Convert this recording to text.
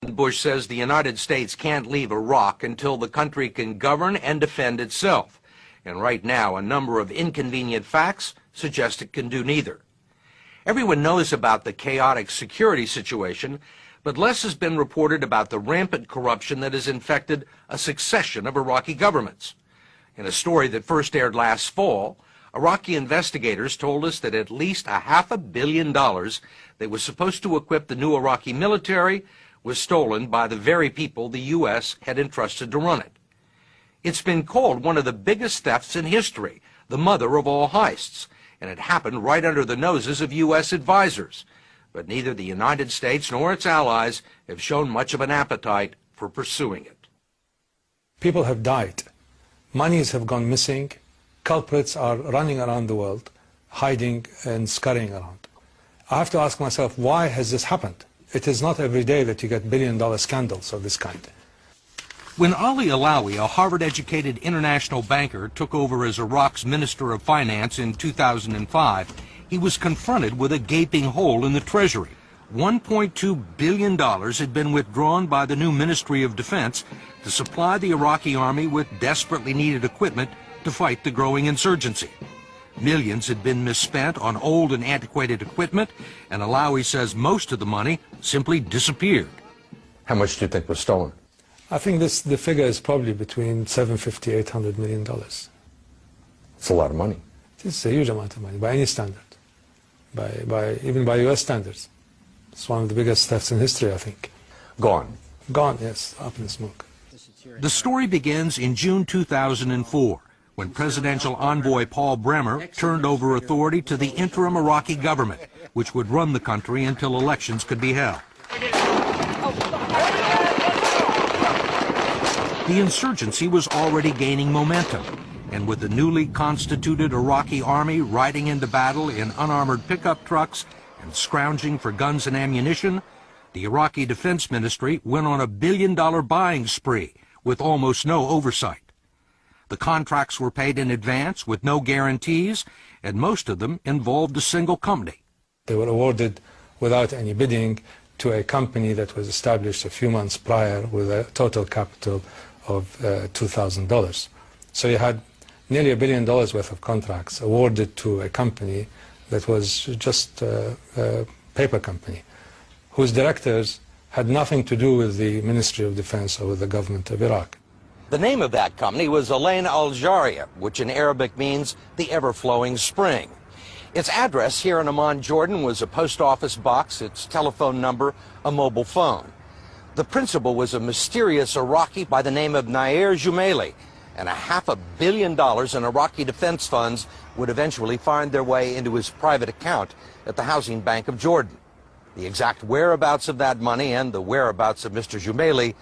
Bush says the United States can't leave Iraq until the country can govern and defend itself. And right now, a number of inconvenient facts suggest it can do neither. Everyone knows about the chaotic security situation, but less has been reported about the rampant corruption that has infected a succession of Iraqi governments. In a story that first aired last fall, Iraqi investigators told us that at least $500 million that was supposed to equip the new Iraqi military was stolen by the very people the U.S. had entrusted to run it. It's been called one of the biggest thefts in history, the mother of all heists, and it happened right under the noses of U.S. advisors. But neither the United States nor its allies have shown much of an appetite for pursuing it. People have died. Monies have gone missing. Culprits are running around the world, hiding and scurrying around. I have to ask myself, why has this happened? It is not every day that you get billion-dollar scandals of this kind. When Ali Alawi, a Harvard-educated international banker, took over as Iraq's Minister of Finance in 2005, he was confronted with a gaping hole in the Treasury. $1.2 billion had been withdrawn by the new Ministry of Defense to supply the Iraqi army with desperately needed equipment to fight the growing insurgency. Millions had been misspent on old and antiquated equipment, and Alawi says most of the money simply disappeared. How much do you think was stolen? I think the figure is probably between $750 to $800 million. It's a lot of money. It's a huge amount of money by any standard, even by U.S. standards. It's one of the biggest thefts in history, I think. Gone. Gone, yes, up in smoke. The story begins in June 2004, when presidential envoy Paul Bremer turned over authority to the interim Iraqi government, which would run the country until elections could be held. The insurgency was already gaining momentum, and with the newly constituted Iraqi army riding into battle in unarmored pickup trucks and scrounging for guns and ammunition, the Iraqi Defense Ministry went on a billion-dollar buying spree with almost no oversight. The contracts were paid in advance with no guarantees, and most of them involved a single company. They were awarded without any bidding to a company that was established a few months prior with a total capital of $2,000. So you had nearly $1 billion worth of contracts awarded to a company that was just a paper company, whose directors had nothing to do with the Ministry of Defense or with the government of Iraq. The name of that company was Alain Al-Jaria, which in Arabic means the ever-flowing spring. Its address here in Amman, Jordan, was a post office box, its telephone number, a mobile phone. The principal was a mysterious Iraqi by the name of Nair Jumaili, and $500 million in Iraqi defense funds would eventually find their way into his private account at the Housing Bank of Jordan. The exact whereabouts of that money and the whereabouts of Mr. Jumaili